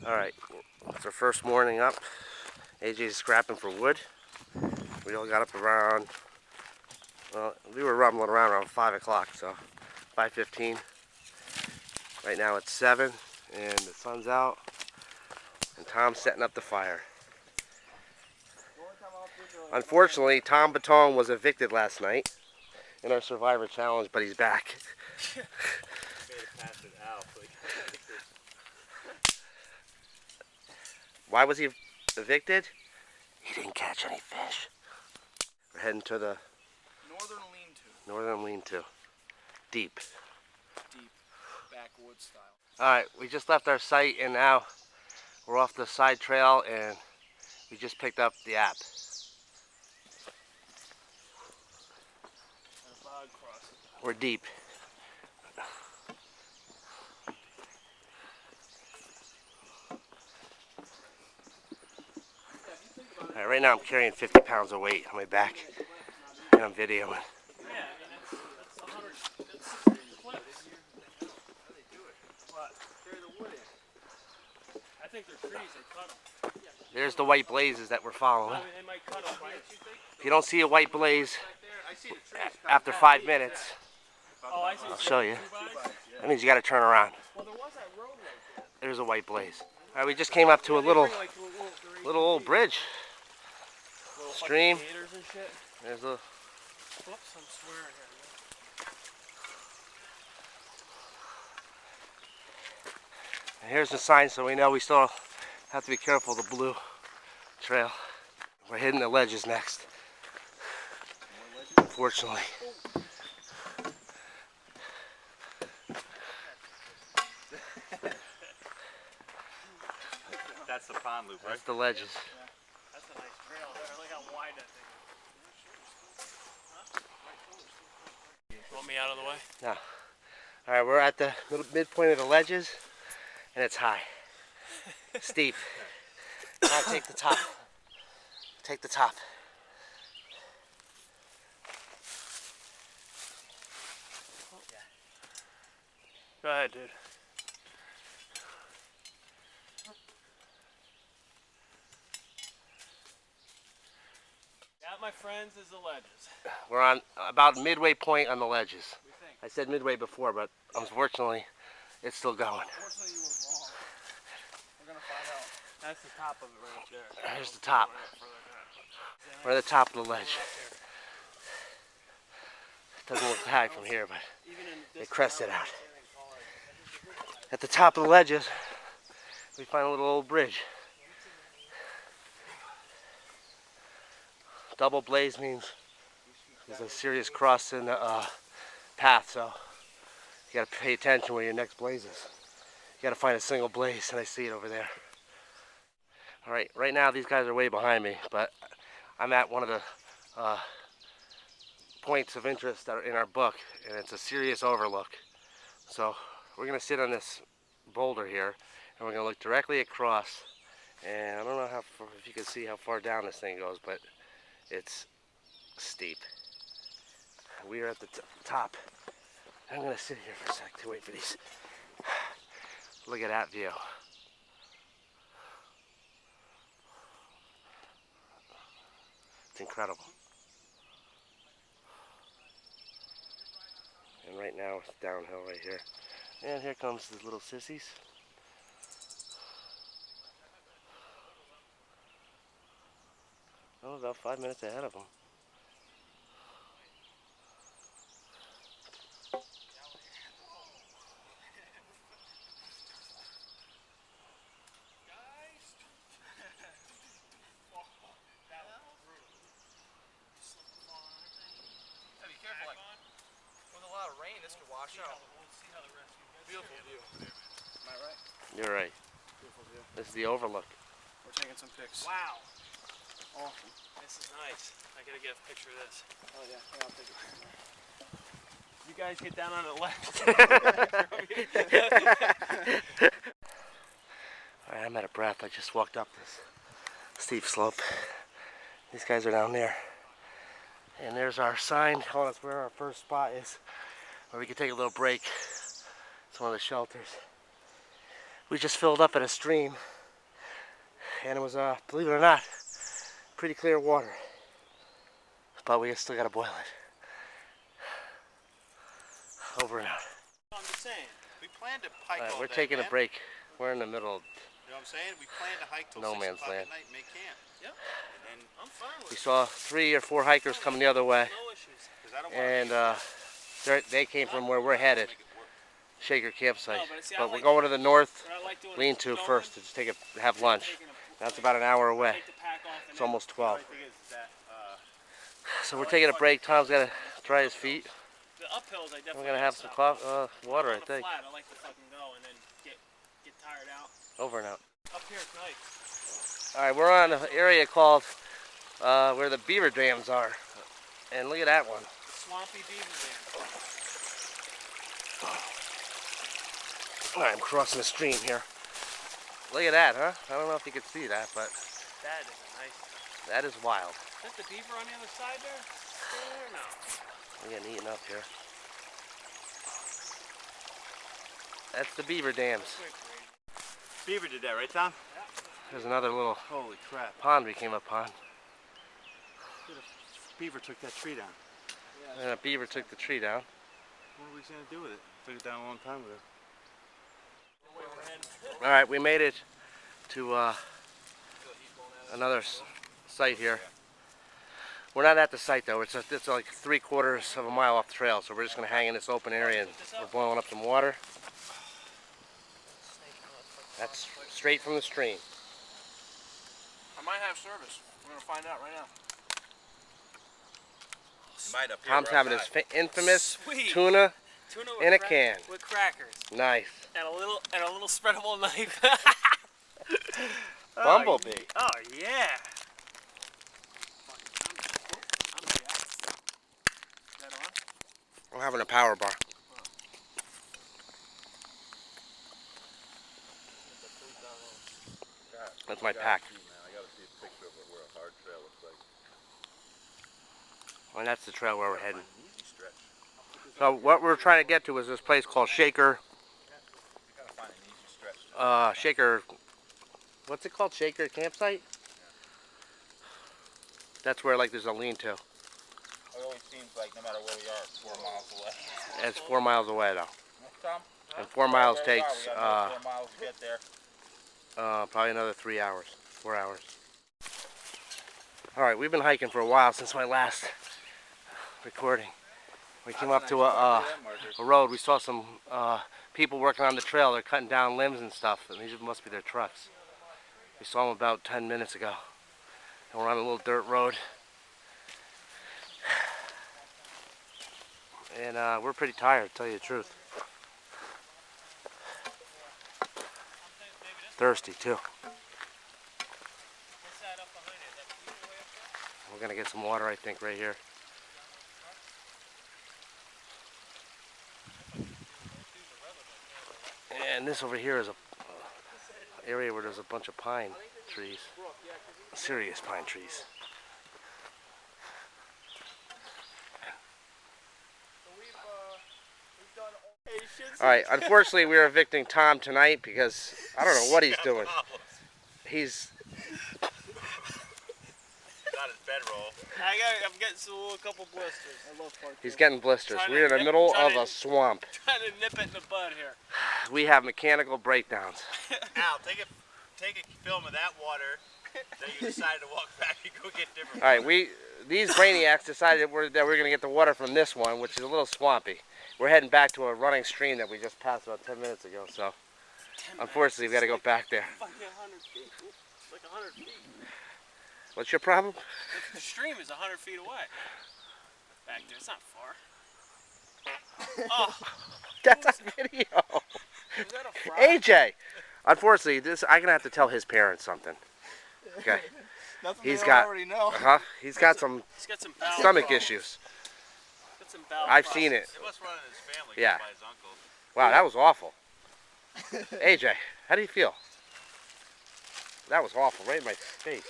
Alright, it's our first morning up. AJ's scrapping for wood. We all got up around, well, we were rumbling around 5 o'clock, so 5:15. Right now it's 7, and the sun's out, and Tom's setting up the fire. Unfortunately, Tom Baton was evicted last night in our Survivor Challenge, but he's back. Why was he evicted? He didn't catch any fish. We're heading to the northern lean-to. Deep. Backwoods style. Alright, we just left our site and now we're off the side trail and we just picked up the app. We're deep. Alright, right now I'm carrying 50 pounds of weight on my back and I'm videoing. I think they're trees, they cut them. There's the white blazes that we're following. If you don't see a white blaze after 5 minutes, I'll show you. That means you got to turn around. There's a white blaze. All right, we just came up to a little old bridge. Stream. There's a. Whoops, I'm swearing here. And here's the sign, so we know we still have to be careful of the blue trail. We're hitting the ledges next. Unfortunately. That's the pond loop, right? That's the ledges. Yeah. That's a nice trail there. Look how wide that thing is. You want me out of the way? No. Alright, we're at the midpoint of the ledges, and it's high. Steep. Now take the top. Take the top. Go ahead, dude. That, my friends, is the ledges. We're on about midway point on the ledges. I said midway before, but unfortunately, it's still going. Unfortunately, you were wrong. We're gonna find out. That's the top of it right there. There's the top. We're at the top of the ledge. It doesn't look high from here, but it crested out. At the top of the ledges, we find a little old bridge. Double blaze means there's a serious cross in the path, so you gotta pay attention where your next blaze is. You gotta find a single blaze, and I see it over there. Alright, right now these guys are way behind me, but I'm at one of the points of interest that are in our book, and it's a serious overlook. So we're gonna sit on this boulder here, and we're gonna look directly across, and I don't know if you can see how far down this thing goes, but it's steep. We are at the top. I'm gonna sit here for a sec to wait for these. Look at that view. It's incredible. And right now it's downhill right here. And here comes the little sissies. Oh, about 5 minutes ahead of them. Rain, this could wash out. Beautiful view. Am I right? You're right. Beautiful view. This is the overlook. We're taking some pics. Wow. Awesome. This is nice. I gotta get a picture of this. Oh yeah, I'll take it. You guys get down on the left. Alright, I'm out of breath. I just walked up this steep slope. These guys are down there. And there's our sign telling us where our first spot is, where we can take a little break. It's one of the shelters. We just filled up at a stream And it was, believe it or not, pretty clear water. But we still gotta boil it. Over and out. I'm just saying. We planned to hike all We're day, taking man. a break. We're in the middle of You know what I'm saying? We planned to hike till no 6 man's o'clock land. at night and make camp. Yep. And then, I'm fine with We it. saw 3 or 4 hikers coming the other way, No issues. because I don't want to and they came from where we're headed, make it work. Shaker campsite. No, but see, I But we're like- going to the north But I like doing lean-to going, first to just have lunch. taking a- That's about an hour away. take the pack off and It's then- almost The 12. only thing is that, So we're taking a break. Tom's got to dry his feet. The uphills, I definitely We're gonna have some water, I think. Flat, I like to fucking go and then get tired out. Over and out. Up here, it's nice. All right, we're on an area called where the beaver dams are, and look at that one. The Swampy Beaver Dam. All right, I'm crossing the stream here. Look at that, huh? I don't know if you can see that, but That is a nice. that is wild. Is that the beaver on the other side there? Still there? No. We're getting eaten up here. That's the beaver dams. Beaver did that, right, Tom? There's another little Holy crap. pond we came upon, Beaver took that tree down. and a beaver took the tree down. What are we going to do with it? Took it down a long time ago. All right, we made it to another site here. We're not at the site though. It's like 3/4 of a mile off the trail, so we're just gonna hang in this open area and we're boiling up some water. That's straight from the stream. I might have service. We're gonna find out right now. You might up here. Tom's having his infamous Sweet. tuna Tuna in a can. with crackers Nice. and a little spreadable knife. Bumblebee. Oh yeah. I'm having a power bar. That's my pack. I got to see a picture of where a hard trail looks like. And that's the trail where we're heading. Easy stretch. So what we're trying to get to is this place called Shaker. You got to find an easy stretch. Shaker. What's it called? Shaker campsite. That's where like there's a lean-to. It always seems like no matter where we are, it's 4 miles away. It's 4 miles away though. Tom? And 4 miles Where we are, takes we got another 4 miles to get there. probably another 3 hours, 4 hours. All right, we've been hiking for a while since my last recording. We came up to a road. We saw some people working on the trail. They're cutting down limbs and stuff, and these must be their trucks. We saw them about 10 minutes ago. And we're on a little dirt road. And we're pretty tired, to tell you the truth. Thirsty too. We're gonna get some water, I think, right here. And this over here is a area where there's a bunch of pine trees, serious pine trees. All right, unfortunately, we're evicting Tom tonight because I don't know what he's doing. He's Got his bedroll. I'm getting a couple blisters. I love parkour. He's getting blisters. Trying to We're in the nip- middle trying of to- a swamp. Trying to nip it in the bud here. We have mechanical breakdowns. Al, take a film of that water. Then you decided to walk back and go get different. All right, these brainiacs decided that we're going to get the water from this one, which is a little swampy. We're heading back to a running stream that we just passed about 10 minutes ago. So, unfortunately, we've got to go back there. Fucking 100 feet. It's like 100 feet. What's your problem? The stream is 100 feet away. Back there, it's not far. Oh, That's on video. is that a fry? AJ, unfortunately, I'm gonna have to tell his parents something. Okay. He's got He's got some He's got some bowel stomach problems. issues. Got some bowel I've seen it. problems. It must run in his family. Yeah. By his uncle. Wow, that was awful. AJ, how do you feel? That was awful, right in my face.